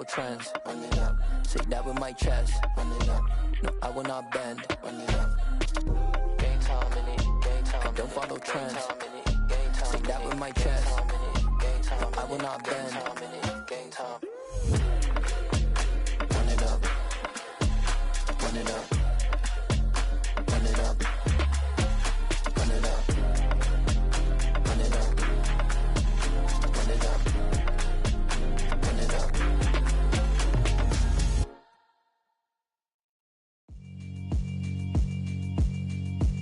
trends. Run it up. Say that with my chest. Run it up. No, I will not bend. Run it up. Game time in it. Game time. I don't follow trends. Say that with my chest. No, I will not bend. Game time. Run it up. Run it up. Run it up. Run it up. Run it up. Run it up. Run it up.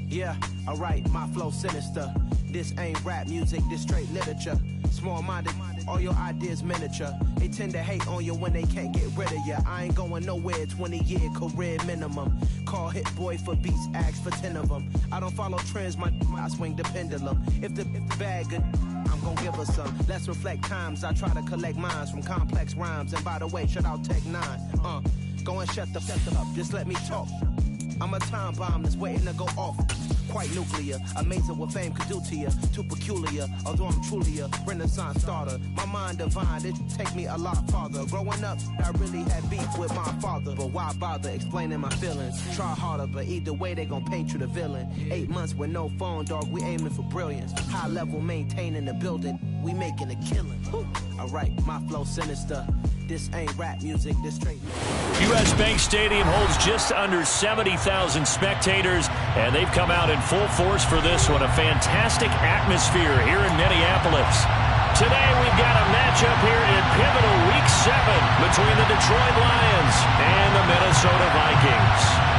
Yeah, alright, my flow sinister. This ain't rap music, this straight literature. Small-minded, all your ideas miniature. They tend to hate on you when they can't get rid of you. I ain't going nowhere, 20-year career minimum. Call Hit Boy for beats, ask for 10 of them. I don't follow trends, I swing the pendulum. If the bag good, I'm gonna give her some. Let's reflect times, I try to collect minds from complex rhymes. And by the way, shout out Tech 9. Go and shut the up, just let me talk. I'm a time bomb that's waiting to go off. Quite nuclear, amazing what fame could do to you. Too peculiar, although I'm truly a renaissance starter. My mind divine, it take me a lot farther. Growing up, I really had beef with my father. But why bother explaining my feelings? Try harder, but either way they gon' paint you the villain. 8 months with no phone, dog, we aiming for brilliance. High level maintaining the building, we making a killing. Alright, my flow sinister. This ain't rap music, this straight. U.S. Bank Stadium holds just under 70,000 spectators, and they've come out in full force for this one. A fantastic atmosphere here in Minneapolis. Today we've got a matchup here in pivotal Week 7 between the Detroit Lions and the Minnesota Vikings.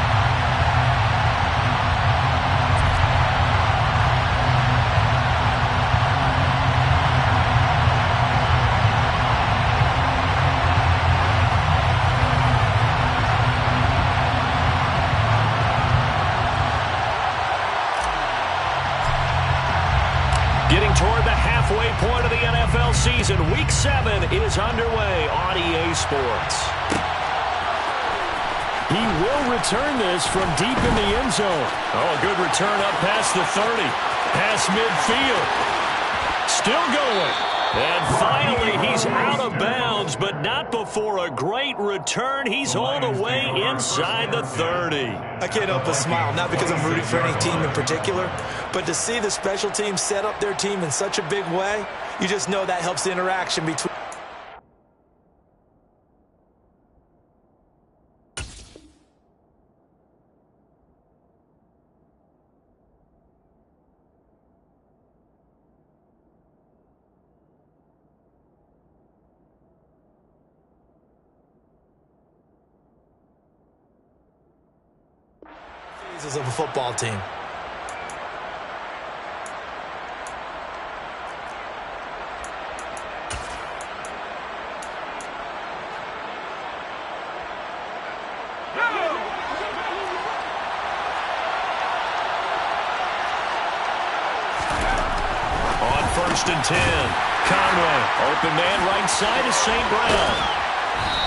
Getting toward the halfway point of the NFL season, Week 7 is underway on EA Sports. He will return this from deep in the end zone. Oh, a good return up past the 30. Past midfield. Still going. And finally, he's out of bounds, but not before a great return. He's all the way inside the 30. I can't help but smile, not because I'm rooting for any team in particular, but to see the special team set up their team in such a big way, you just know that helps the interaction between. Of a football team. On 1st and 10, Conway, open man right side is St. Brown.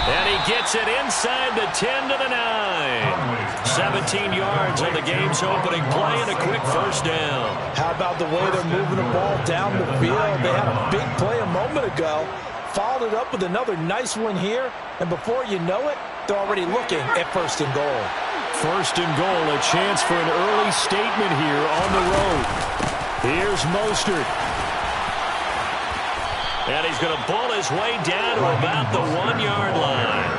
And he gets it inside the 10 to the 9. 17 yards on the game's opening play and a quick first down. How about the way they're moving the ball down the field? They had a big play a moment ago, followed it up with another nice one here, and before you know it, they're already looking at 1st and goal. 1st and goal, a chance for an early statement here on the road. Here's Mostert. And he's going to bull his way down to about the 1-yard line.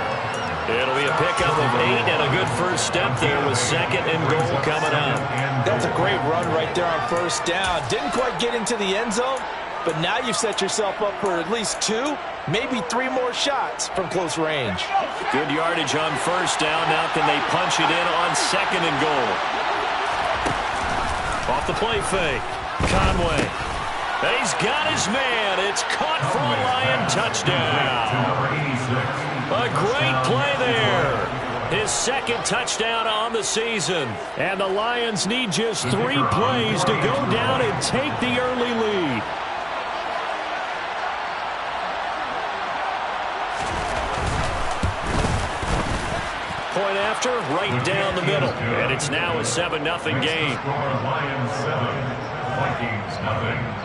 It'll be a pickup of 8 and a good first step there with 2nd and goal coming up. That's a great run right there on 1st down. Didn't quite get into the end zone, but now you've set yourself up for at least 2, maybe 3 more shots from close range. Good yardage on 1st down. Now can they punch it in on 2nd and goal? Off the play fake. Conway. And he's got his man. It's caught for a Lion touchdown. A great play there. His 2nd touchdown on the season. And the Lions need just 3 plays to go down and take the early lead. Point after, right down the middle. And it's now a 7-0 game. Lions 7, Vikings 0.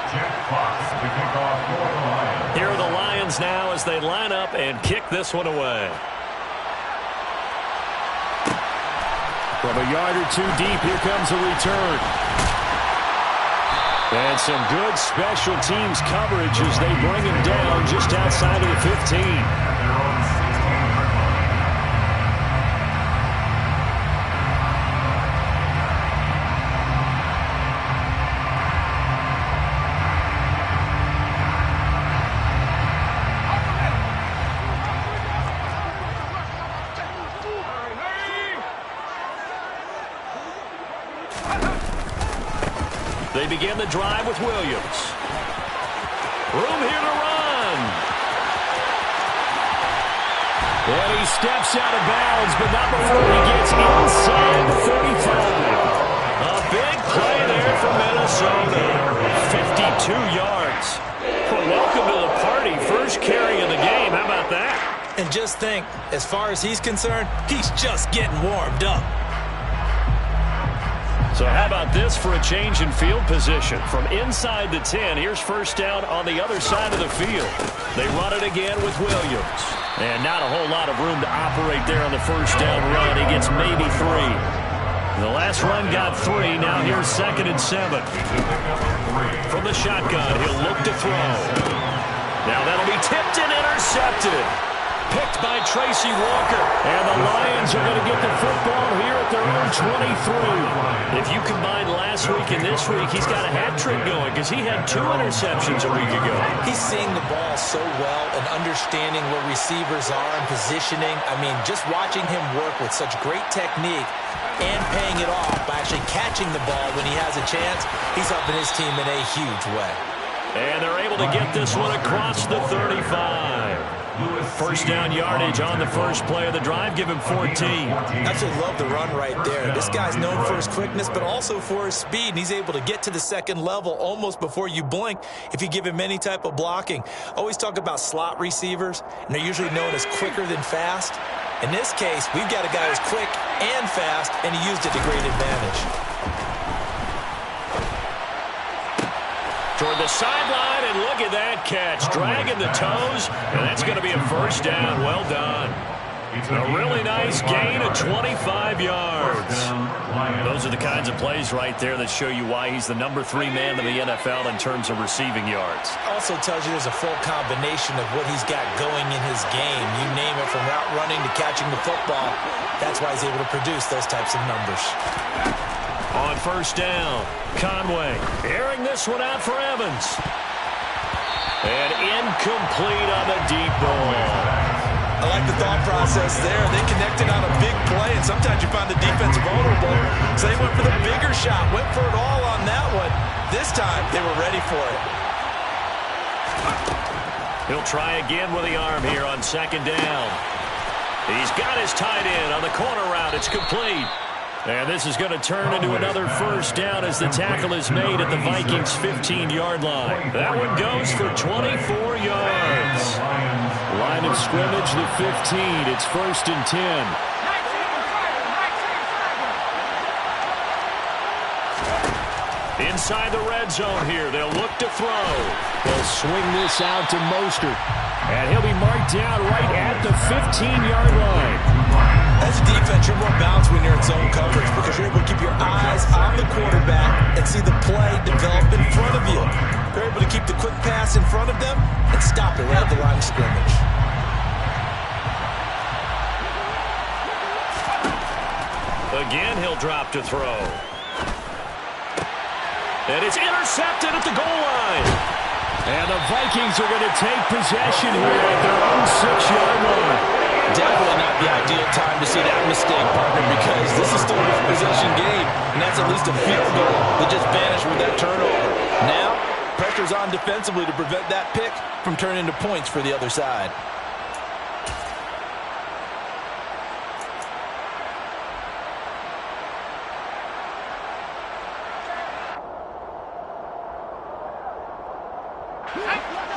Jack Fox to kick off for the Lions. Here are the Lions Lions now as they line up and kick this one away. From a yard or two deep, here comes a return. And some good special teams coverage as they bring him down just outside of the 15. They begin the drive with Williams. Room here to run. And he steps out of bounds, but not before he gets inside the 35. A big play there for Minnesota. 52 yards. Well, welcome to the party. First carry of the game. How about that? And just think, as far as he's concerned, he's just getting warmed up. So how about this for a change in field position? From inside the 10, here's first down on the other side of the field. They run it again with Williams. And not a whole lot of room to operate there on the first down run. He gets maybe 3. The last run got 3. Now here's 2nd and 7. From the shotgun, he'll look to throw. Now that'll be tipped and intercepted. Picked by Tracy Walker. And the Lions are going to get the football here at their own 23. If you combine last week and this week, he's got a hat trick going because he had 2 interceptions a week ago. He's seeing the ball so well and understanding where receivers are and positioning. I mean, just watching him work with such great technique and paying it off by actually catching the ball when he has a chance, he's helping his team in a huge way. And they're able to get this one across the 35. First down yardage on the first play of the drive. Give him 14. Absolutely love the run right there. This guy's known for his quickness, but also for his speed. And he's able to get to the second level almost before you blink if you give him any type of blocking. Always talk about slot receivers, and they're usually known as quicker than fast. In this case, we've got a guy who's quick and fast, and he used it to great advantage. Toward the sideline, and look at that catch. Dragging the toes, and that's going to be a first down. Well done. A really nice gain of 25 yards. Those are the kinds of plays right there that show you why he's the number 3 man in the NFL in terms of receiving yards. Also tells you there's a full combination of what he's got going in his game. You name it, from route running to catching the football. That's why he's able to produce those types of numbers. On first down, Conway airing this one out for Evans. And incomplete on the deep ball. I like the thought process there. They connected on a big play, and sometimes you find the defense vulnerable. So they went for the bigger shot, went for it all on that one. This time, they were ready for it. He'll try again with the arm here on second down. He's got his tight end on the corner route. It's complete. And this is going to turn into another first down as the tackle is made at the Vikings' 15-yard line. That one goes for 24 yards. Line of scrimmage, the 15. It's 1st and 10. Inside the red zone here. They'll look to throw. They'll swing this out to Mostert. And he'll be marked down right at the 15-yard line. As a defense, you're more balanced when you're in zone coverage because you're able to keep your eyes on the quarterback and see the play develop in front of you. You're able to keep the quick pass in front of them and stop it right at the line of scrimmage. Again, he'll drop to throw. And it's intercepted at the goal line. And the Vikings are going to take possession here at their own 6-yard line. Definitely not the ideal time to see that mistake, partner, because this is still a possession game, and that's at least a field goal that just vanished with that turnover. Now, pressure's on defensively to prevent that pick from turning into points for the other side.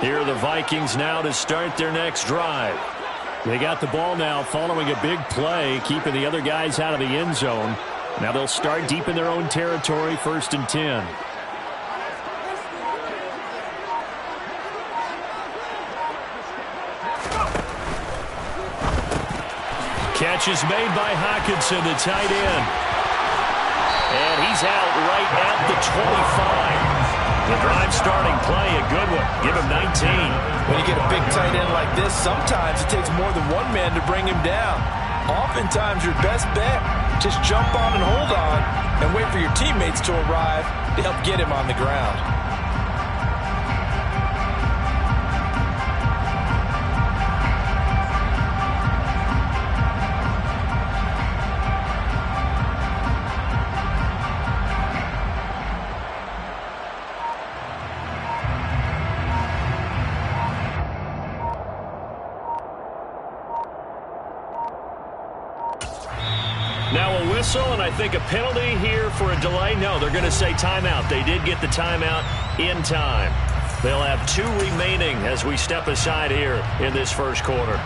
Here are the Vikings now to start their next drive. They got the ball now following a big play, keeping the other guys out of the end zone. Now they'll start deep in their own territory, 1st and 10. Catch is made by Hawkinson, the tight end. And he's out right at the 25. The drive starting play, a good one. Give him 19. When you get a big tight end like this, sometimes it takes more than one man to bring him down. Oftentimes, your best bet, just jump on and hold on and wait for your teammates to arrive to help get him on the ground. Now a whistle, and I think a penalty here for a delay. No, they're going to say timeout. They did get the timeout in time. They'll have 2 remaining as we step aside here in this first quarter.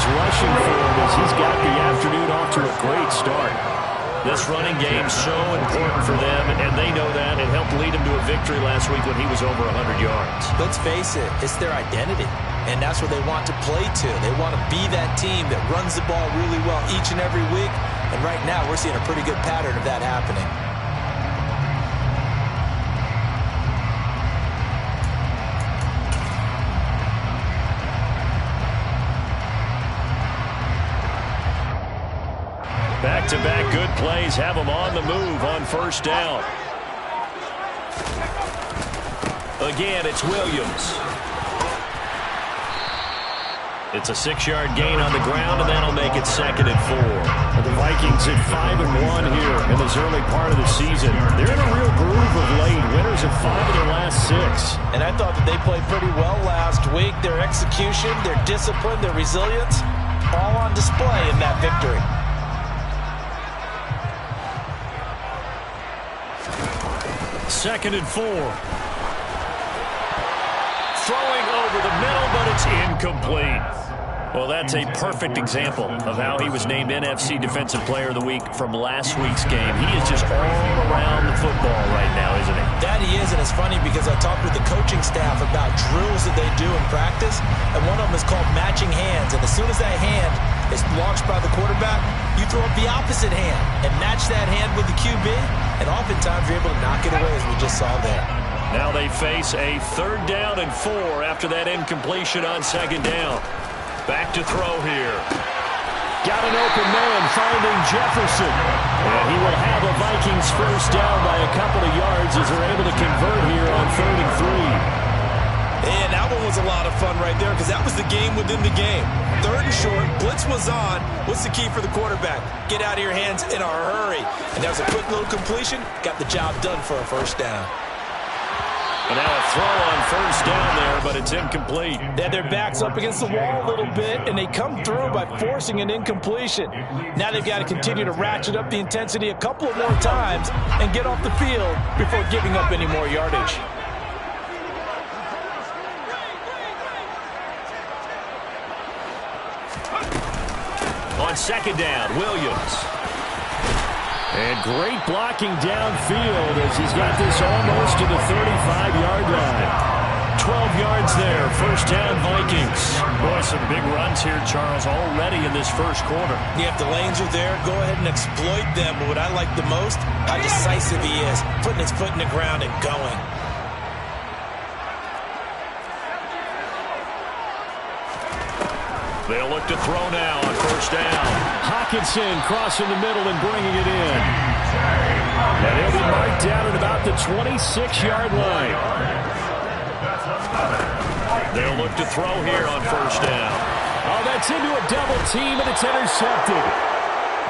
Rushing for him as he's got the afternoon off to a great start. This running game so important for them, and they know that. It helped lead him to a victory last week when he was over 100 yards. Let's face it, it's their identity, and that's what they want to play to. They want to be that team that runs the ball really well each and every week, and right now we're seeing a pretty good pattern of that happening. Back-to-back good plays have them on the move on first down. Again, it's Williams. It's a 6-yard gain on the ground, and that'll make it 2nd and 4. The Vikings at 5-1 here in this early part of the season. They're in a real groove of late. Winners of 5 of their last 6. And I thought that they played pretty well last week. Their execution, their discipline, their resilience, all on display in that victory. 2nd and 4. Throwing over the middle, but it's incomplete. Well, that's a perfect example of how he was named NFC Defensive Player of the Week from last week's game. He is just all around the football right now, isn't he? That he is, and it's funny because I talked with the coaching staff about drills that they do in practice, and one of them is called matching hands. And as soon as that hand is launched by the quarterback, you throw up the opposite hand and match that hand with the QB, and oftentimes you're able to knock it away, as we just saw there. Now they face a 3rd down and 4 after that incompletion on 2nd down. Back to throw here. Got an open man finding Jefferson. And he will have a Vikings first down by a couple of yards as they're able to convert here on 3rd and 3. And that one was a lot of fun right there because that was the game within the game. 3rd and short, blitz was on. What's the key for the quarterback? Get out of your hands in a hurry. And that was a quick little completion. Got the job done for a first down. And now a throw on first down there, but it's incomplete. They had their backs up against the wall a little bit, and they come through by forcing an incompletion. Now they've got to continue to ratchet up the intensity a couple of more times and get off the field before giving up any more yardage. On 2nd down, Williams. And great blocking downfield as he's got this almost to the 35-yard line. 12 yards there, first down Vikings. Boy, some big runs here, Charles, already in this first quarter. Yeah, if the lanes are there, go ahead and exploit them. But what I like the most, how decisive he is, putting his foot in the ground and going. They'll look to throw now on first down. Hawkinson crossing the middle and bringing it in. And he'll be marked down at about the 26-yard line. They'll look to throw here on first down. Oh, that's into a double team, and it's intercepted.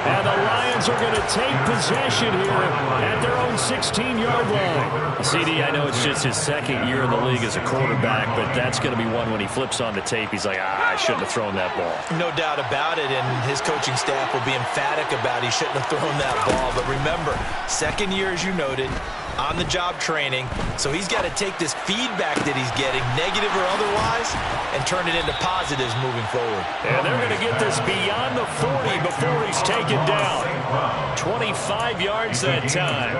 And the Lions Vikings are going to take possession here at their own 16-yard line. CD, I know it's just his second year in the league as a quarterback, but that's going to be one when he flips on the tape. He's like, I shouldn't have thrown that ball. No doubt about it, and his coaching staff will be emphatic about he shouldn't have thrown that ball. But remember, second year, as you noted, on-the-job training, so he's got to take this feedback that he's getting, negative or otherwise, and turn it into positives moving forward. And they're going to get this beyond the 40 before he's taken down. 25 yards that time.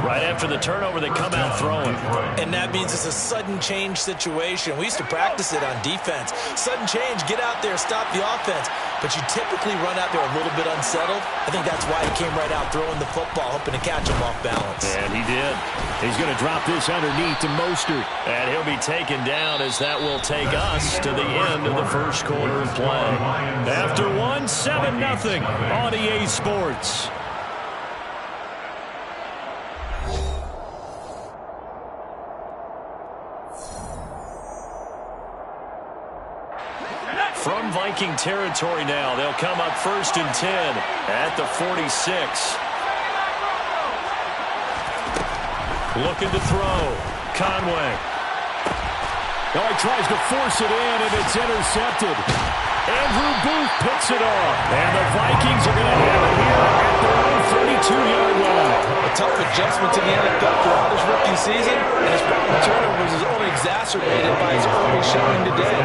Right after the turnover, they come out throwing. And that means it's a sudden change situation. We used to practice it on defense. Sudden change, get out there, stop the offense. But you typically run out there a little bit unsettled. I think that's why he came right out throwing the football, hoping to catch him off balance. And he did. He's going to drop this underneath to Mostert. And he'll be taken down as that will take us to the end of the first quarter of play. After 7-0 on EA Sports. From Viking territory now, they'll come up 1st and 10 at the 46. Looking to throw. Conway. Now he tries to force it in, and it's intercepted. Andrew Booth picks it off. And the Vikings are going to have it here at their own 32-yard line. A tough adjustment to the NFL throughout his rookie season, and his problem turnovers is only exacerbated by his early showing today.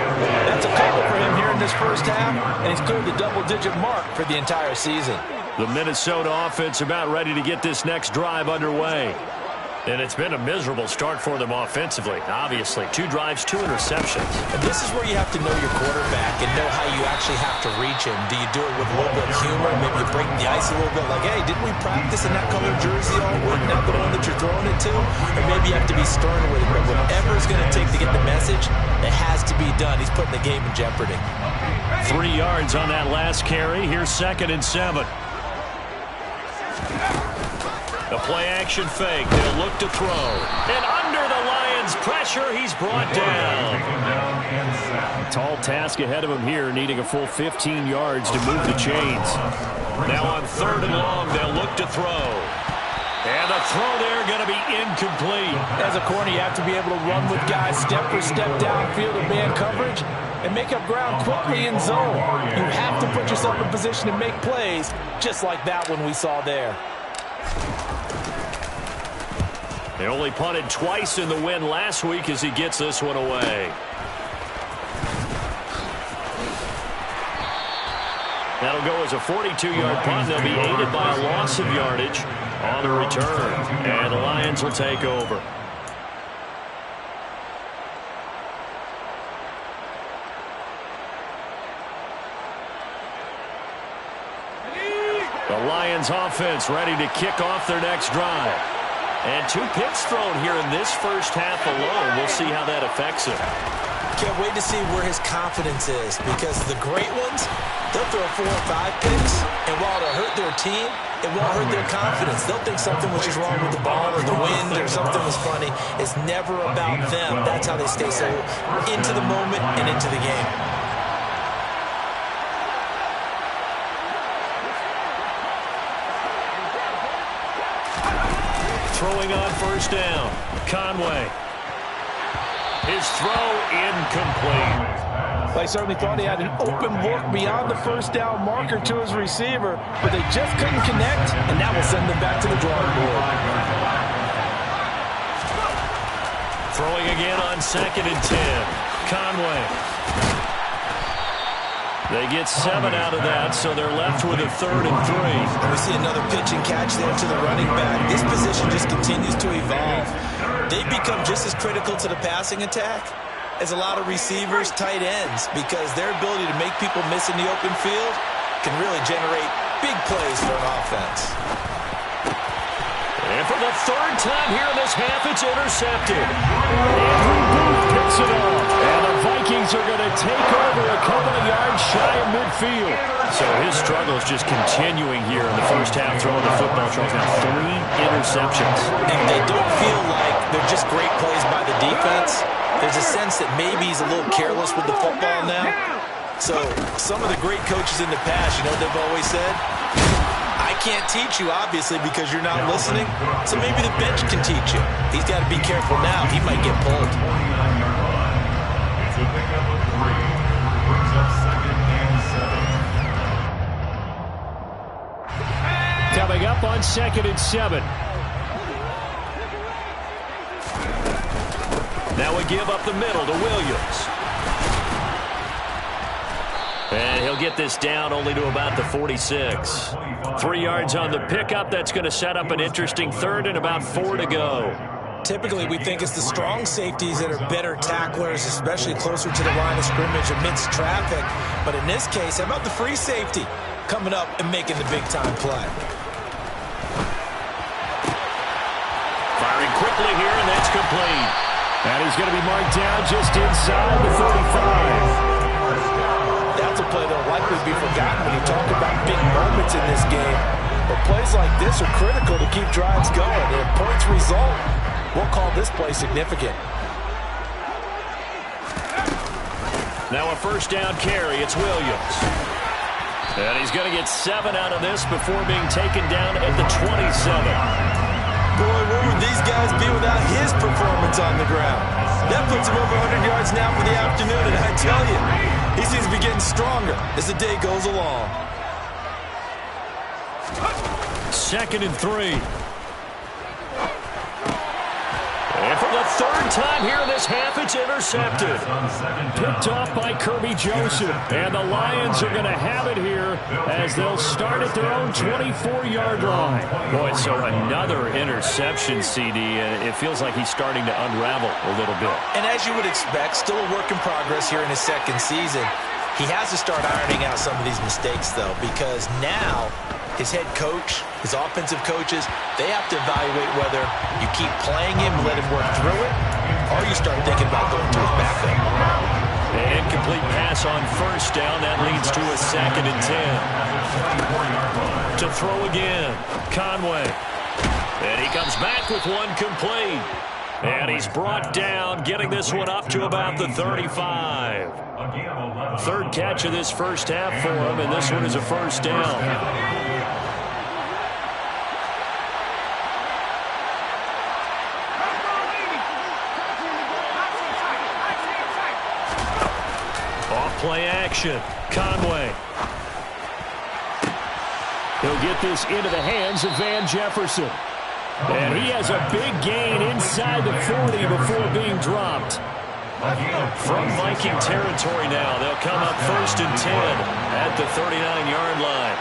That's a couple for him here in this first half, and he's cleared the double-digit mark for the entire season. The Minnesota offense about ready to get this next drive underway. And it's been a miserable start for them offensively, obviously. 2 drives, 2 interceptions. And this is where you have to know your quarterback and know how you actually have to reach him. Do you do it with a little bit of humor? Maybe you break the ice a little bit like, hey, didn't we practice in that colored jersey all week, not the one that you're throwing it to? Or maybe you have to be stern with it. But whatever it's going to take to get the message, it has to be done. He's putting the game in jeopardy. 3 yards on that last carry. Here's 2nd and 7. The play-action fake. They'll look to throw. And under the Lions' pressure, he's brought down. Tall task ahead of him here, needing a full 15 yards to move the chains. Now on 3rd and long, they'll look to throw. And the throw there going to be incomplete. As a corner, you have to be able to run with guys step for step downfield in man coverage and make up ground quickly in zone. You have to put yourself in position to make plays, just like that one we saw there. They only punted twice in the win last week as he gets this one away. That'll go as a 42-yard punt. They'll be aided by a loss of yardage on the return. And the Lions will take over. The Lions offense ready to kick off their next drive. And 2 picks thrown here in this first half alone. We'll see how that affects him. Can't wait to see where his confidence is, because the great ones, they'll throw 4 or 5 picks, and while it'll hurt their team, it won't hurt their confidence. They'll think something was just wrong with the ball or the wind or something was funny. It's never about them. That's how they stay so into the moment and into the game. Throwing on 1st down. Conway. His throw incomplete. They certainly thought he had an open look beyond the 1st down marker to his receiver, but they just couldn't connect, and that will send them back to the drawing board. Throwing again on 2nd and 10. Conway. They get 7 out of that, so they're left with a 3rd and 3. We see another pitch and catch there to the running back. This position just continues to evolve. They become just as critical to the passing attack as a lot of receivers, tight ends, because their ability to make people miss in the open field can really generate big plays for an offense. And for the 3rd time here in this half, it's intercepted. Andrew Booth picks it off. And the Vikings are going to take over a couple of yards shy of midfield. So his struggle is just continuing here in the first half, throwing the football. Charles now 3 interceptions. And they don't feel like they're just great plays by the defense. There's a sense that maybe he's a little careless with the football now. So some of the great coaches in the past, you know what they've always said? I can't teach you, obviously, because you're not listening. So maybe the bench can teach you. He's got to be careful now. He might get pulled. 29-yard line. It's a pickup of 3. Brings up 2nd and 7. Coming up on 2nd and 7. Now we give up the middle to Williams. And he'll get this down only to about the 46. 3 yards on the pickup. That's going to set up an interesting third and about 4 to go. Typically, we think it's the strong safeties that are better tacklers, especially closer to the line of scrimmage amidst traffic. But in this case, how about the free safety coming up and making the big-time play? Firing quickly here, and that's complete. And he's going to be marked down just inside the 35. That's a play that will likely be forgotten when you talk about big moments in this game. But plays like this are critical to keep drives going. And if points result, we'll call this play significant. Now a first down carry. It's Williams. And he's going to get 7 out of this before being taken down at the 27. Boy, where would these guys be without his performance on the ground? That puts him over 100 yards now for the afternoon, and I tell you, he seems to be getting stronger as the day goes along. 2nd and 3. And for the 3rd time here in this half, it's intercepted. Picked off by Kirby Joseph. And the Lions are going to have it here as they'll start at their own 24-yard line. Boy, so another interception, CD. And it feels like he's starting to unravel a little bit. And as you would expect, still a work in progress here in his 2nd season. He has to start ironing out some of these mistakes, though, because now his head coach, his offensive coaches, they have to evaluate whether you keep playing him and let him work through it, or you start thinking about going to his backup. An incomplete pass on first down. That leads to a 2nd and 10. To throw again, Conway. And he comes back with one complete. And he's brought down, getting this one up to about the 35. 3rd catch of this first half for him, and this one is a first down. Play action. Conway. He'll get this into the hands of Van Jefferson. And he has a big gain inside the 40 before being dropped. From Viking territory now, they'll come up 1st and 10 at the 39-yard line.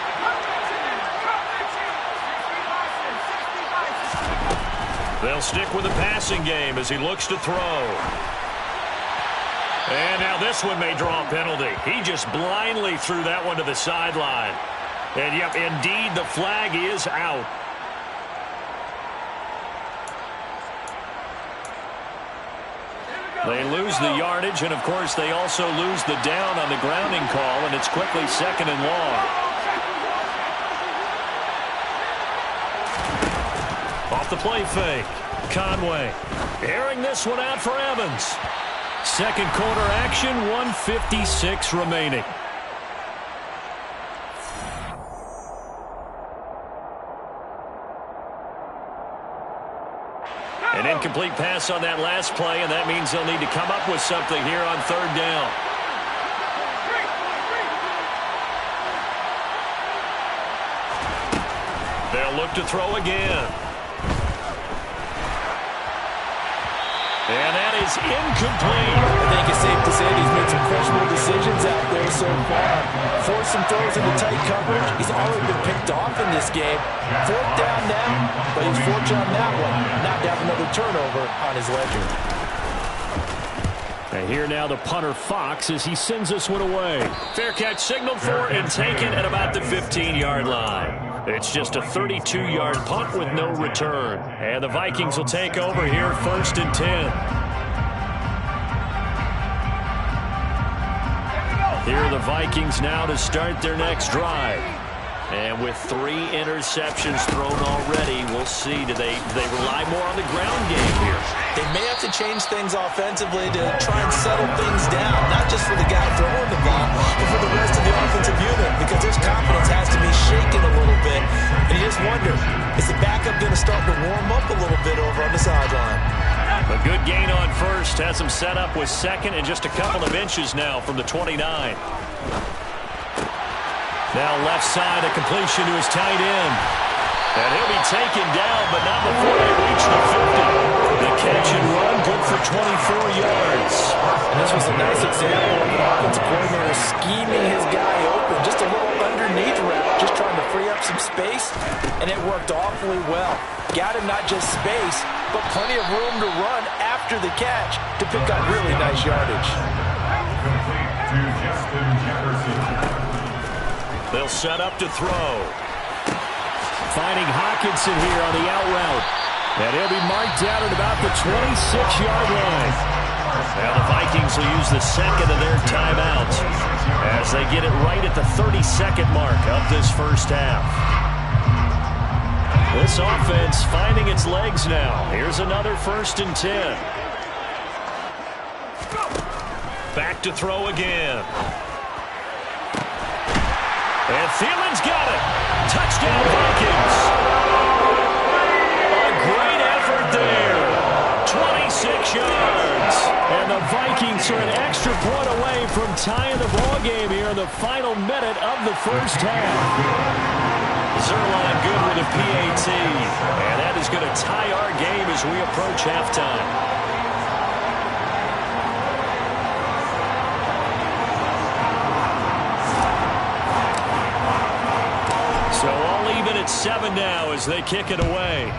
They'll stick with the passing game as he looks to throw. And now this one may draw a penalty. He just blindly threw that one to the sideline. And, yep, indeed, the flag is out. They lose the yardage, and, of course, they also lose the down on the grounding call, and it's quickly 2nd and long. Off the play fake. Conway airing this one out for Evans. 2nd quarter action, 1:56 remaining. An incomplete pass on that last play, and that means they'll need to come up with something here on 3rd down. They'll look to throw again. And that is incomplete. I think it's safe to say that he's made some questionable decisions out there so far. Forced some throws into tight coverage. He's already been picked off in this game. 4th down now, but he's fortunate on that one not to have another turnover on his ledger. And here now the punter Fox as he sends this one away. Fair catch signaled for and taken at about the 15-yard line. It's just a 32-yard punt with no return. And the Vikings will take over here 1st and 10. Here are the Vikings now to start their next drive. And with 3 interceptions thrown already, we'll see. Do they rely more on the ground game here? They may have to change things offensively to try and settle things down, not just for the guy throwing the ball, but for the rest of the offensive unit, because his confidence has to be shaken a little bit, and first has him set up with second and just a couple of inches now from the 29. Now left side, a completion to his tight end. And he'll be taken down, but not before they reach the 50. The catch and run, good for 24 yards. And this was a nice example of the offensive coordinator scheming his guy open. Just a little underneath route, just trying to free up some space, and it worked awfully well. Got him not just space, but plenty of room to run after the catch to pick up really nice yardage. Complete to Justin Jefferson. They'll set up to throw. Finding Hawkinson here on the out route. And he'll be marked down at about the 26-yard line. Now the Vikings will use the second of their timeouts as they get it right at the 32nd mark of this first half. This offense finding its legs now. Here's another 1st and 10. Back to throw again. And Thielen's got it. Touchdown, Vikings. A great effort there. 26 yards. And the Vikings are an extra point away from tying the ball game here in the final minute of the first half. Zerline good with a PAT. And that is going to tie our game as we approach halftime. So all even at 7 now as they kick it away.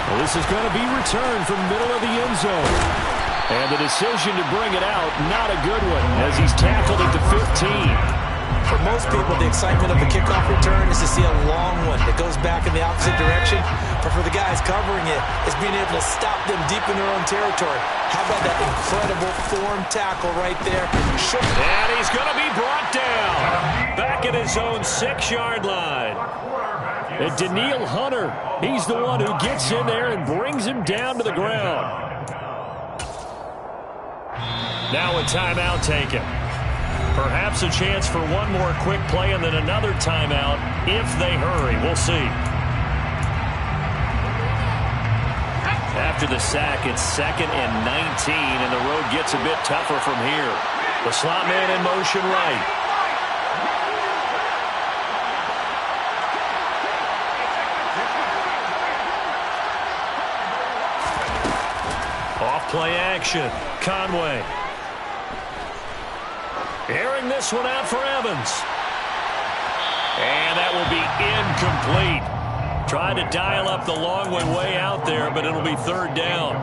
Well, this is going to be returned from the middle of the end zone. And the decision to bring it out, not a good one, as he's tackled at the 15. For most people, the excitement of the kickoff return is to see a long one that goes back in the opposite direction. But for the guys covering it, it's being able to stop them deep in their own territory. How about that incredible form tackle right there? And he's going to be brought down. Back at his own 6-yard line. And Daniil Hunter, he's the one who gets in there and brings him down to the ground. Now a timeout taken. Perhaps a chance for one more quick play and then another timeout if they hurry. We'll see. After the sack, it's 2nd and 19, and the road gets a bit tougher from here. The slot man in motion right. Off play action. Conway. Airing this one out for Evans. And that will be incomplete. Tried to dial up the long one way out there, but it'll be 3rd down.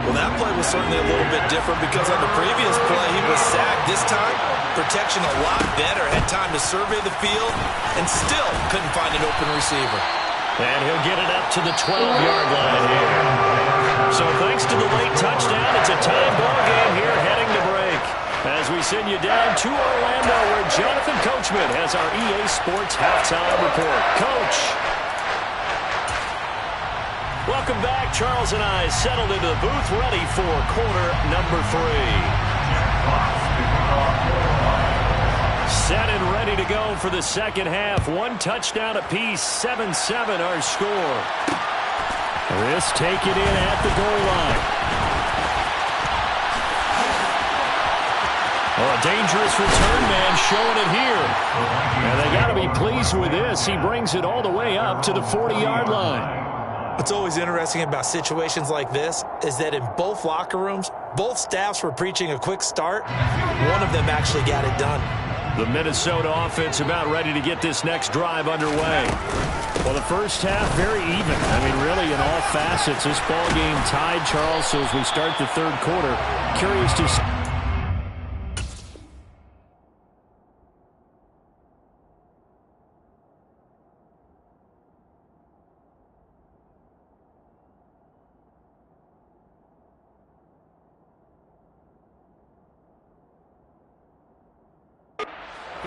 Well, that play was certainly a little bit different because on the previous play, he was sacked. This time, protection a lot better. Had time to survey the field and still couldn't find an open receiver. And he'll get it up to the 12-yard line here. So thanks to the late touchdown, it's a tie ball game here heading to break. As we send you down to Orlando, where Jonathan Coachman has our EA Sports Halftime Report. Coach. Welcome back. Charles and I settled into the booth, ready for quarter number 3. Set and ready to go for the second half. 1 touchdown apiece, 7-7 our score. This taken in at the goal line. Well, a dangerous return man showing it here. And they got to be pleased with this. He brings it all the way up to the 40-yard line. What's always interesting about situations like this is that in both locker rooms, both staffs were preaching a quick start. One of them actually got it done. The Minnesota offense about ready to get this next drive underway. Well, the first half very even. I mean, really in all facets. This ball game tied, Charles. So as we start the 3rd quarter, curious to see.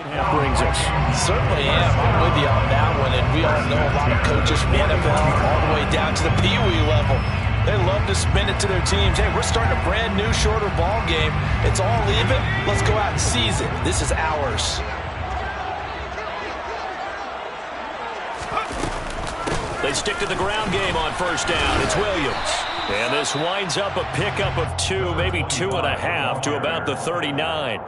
Half brings us. Certainly am. I'm with you on that one. And we all know a lot of coaches from the NFL all the way down to the Pee Wee level. They love to spin it to their teams. Hey, we're starting a brand new, shorter ball game. It's all even. Let's go out and seize it. This is ours. They stick to the ground game on first down. It's Williams. And this winds up a pickup of 2, maybe 2.5 to about the 39.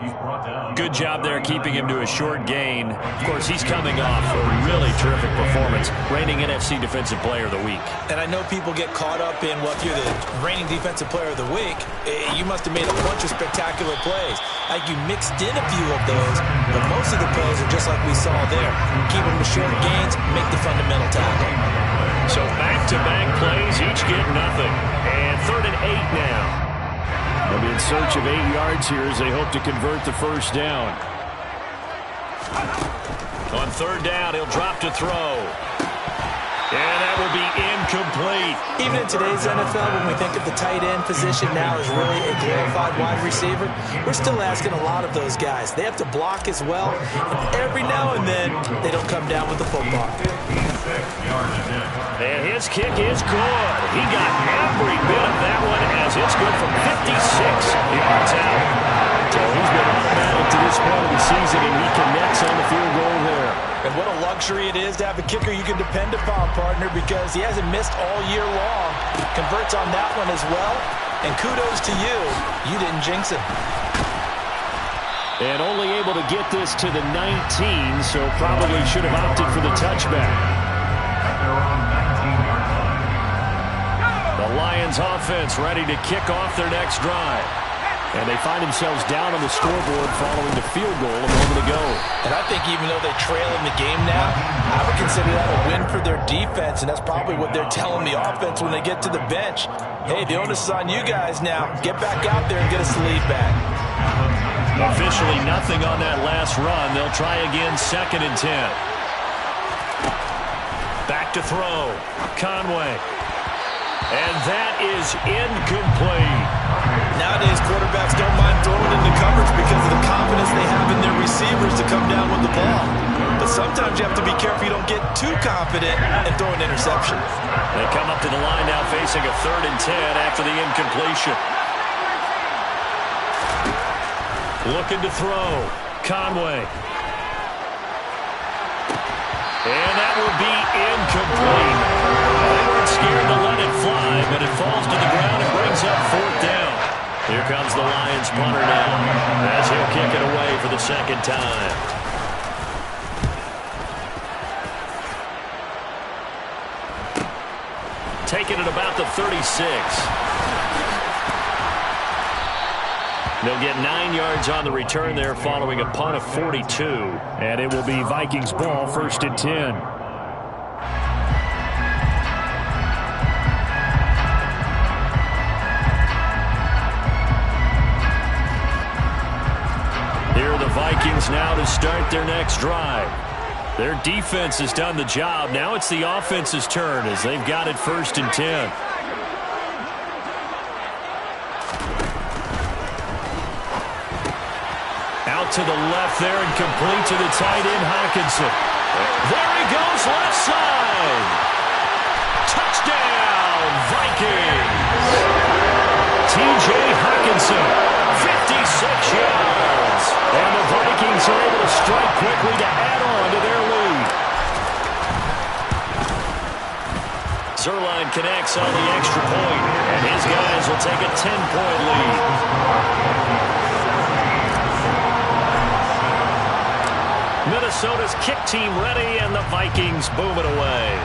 Good job there keeping him to a short gain. Of course, he's coming off a really terrific performance, reigning NFC Defensive Player of the Week. And I know people get caught up in, well, if you're the reigning Defensive Player of the Week, you must have made a bunch of spectacular plays. Like you mixed in a few of those, but most of the plays are just like we saw there. Keep them to short gains, make the fundamental tackle. So back-to-back plays, each get nothing. And 3rd and 8 now. They'll be in search of 8 yards here as they hope to convert the first down. On 3rd down, he'll drop to throw. And that will be incomplete. Even in today's NFL, when we think of the tight end position now as really a glorified wide receiver, we're still asking a lot of those guys. They have to block as well. And every now and then, they don't come down with the football. And his kick is good. He got every bit of that one as it's good from 56 yards out. So he's been automatic to this point of the season, and he connects on the field goal there. And what a luxury it is to have a kicker you can depend upon, partner, because he hasn't missed all year long. Converts on that one as well. And kudos to you. You didn't jinx it. And only able to get this to the 19, so probably should have opted for the touchback. The Lions offense ready to kick off their next drive. And they find themselves down on the scoreboard following the field goal a moment ago. And I think even though they trail in the game now, I would consider that a win for their defense, and that's probably what they're telling the offense when they get to the bench. Hey, the onus is on you guys now. Get back out there and get us the lead back. Officially nothing on that last run. They'll try again, 2nd and 10. Back to throw. Conway. And that is incomplete. Nowadays, quarterbacks don't mind throwing into coverage because of the confidence they have in their receivers to come down with the ball. But sometimes you have to be careful you don't get too confident and throw an interception. They come up to the line now facing a 3rd and 10 after the incompletion. Looking to throw. Conway. And that will be incomplete. They weren't scared to let it fly, but it falls to the ground and brings up 4th down. Here comes the Lions punter now as he'll kick it away for the 2nd time. Taking it about the 36. They'll get 9 yards on the return there following a punt of 42. And it will be Vikings ball, 1st and 10. Here are the Vikings now to start their next drive. Their defense has done the job. Now it's the offense's turn as they've got it 1st and 10. Out to the left there and complete to the tight end, Hockenson. There he goes, left side. Touchdown, Vikings. T.J. Hockenson, 56 yards. And the Vikings are able to strike quickly to add on to their lead. Zerline connects on the extra point, and his guys will take a 10-point lead. Minnesota's kick team ready, and the Vikings boom it away.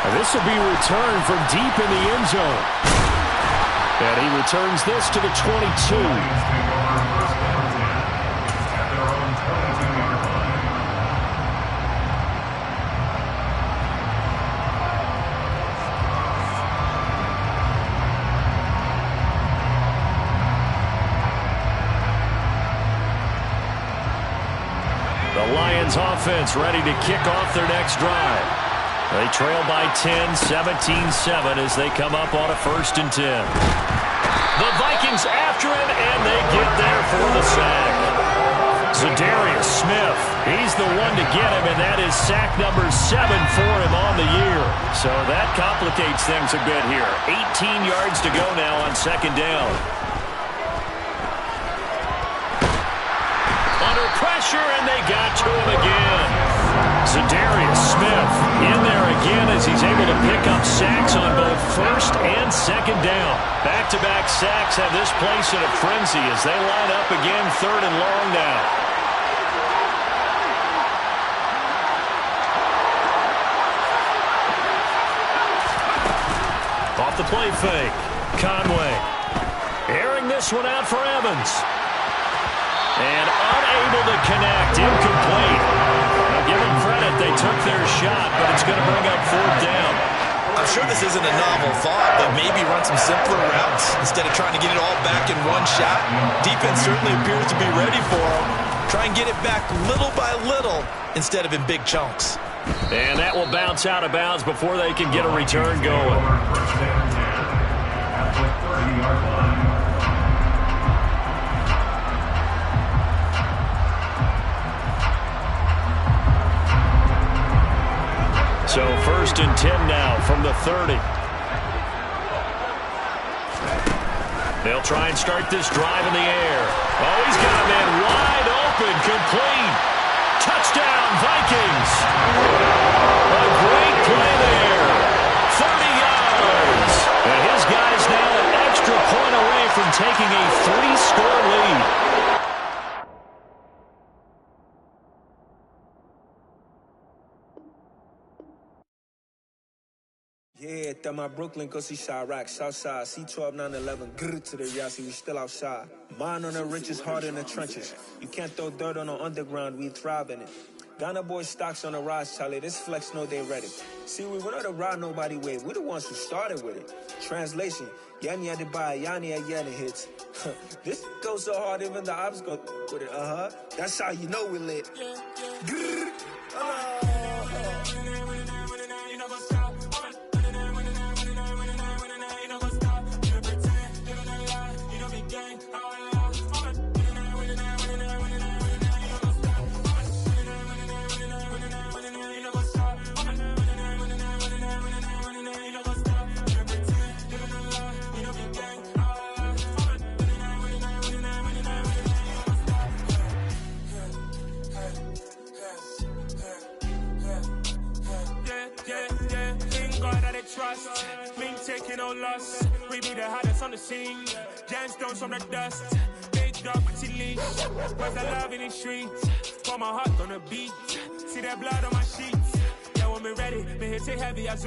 And this will be returned from deep in the end zone. And he returns this to the 22. The Lions offense ready to kick off their next drive. They trail by 10, 17-7 as they come up on a 1st and 10. The Vikings after him, and they get there for the sack. Za'Darius Smith, he's the one to get him, and that is sack number 7 for him on the year. So that complicates things a bit here. 18 yards to go now on 2nd down. Under pressure, and they got to him again. Zadarius Smith in there again as he's able to pick up sacks on both first and second down. Back-to-back sacks have this place in a frenzy as they line up again, 3rd and long now. Off the play fake, Conway airing this one out for Evans. And unable to connect, incomplete. Now give them credit, they took their shot, but it's going to bring up 4th down. I'm sure this isn't a novel thought, but maybe run some simpler routes instead of trying to get it all back in one shot. Defense certainly appears to be ready for them. Try and get it back little by little instead of in big chunks. And that will bounce out of bounds before they can get a return going. First and 10 at the 30-yard line. So 1st and 10 now from the 30. They'll try and start this drive in the air. Oh, he's got a man wide open, complete. Touchdown, Vikings. A great play there. 30 yards. And his guy's now an extra point away from taking a 3-score lead. Yeah, that my Brooklyn, cause he shot rock, Southside, C12, 911, grr to the Yassi, we still outside. Mine on the richest, heart in the trenches. You can't throw dirt on the underground, we thrive in it. Ghana boys stocks on the rise, Charlie, this flex know they ready. See, we were not to ride nobody with, we the ones who started with it. Translation, Yanni had to buy, Yanni had Yanni hits. This goes so hard, even the ops go with it, That's how you know we lit. Grr, trust, me taking no loss. We be the hottest on the scene. Gemstones from the dust. Big dog, pretty leash. Where's the love in the streets? Pour my heart on the beat. See that blood on my sheets. Yeah, when we ready, me hit it heavy. I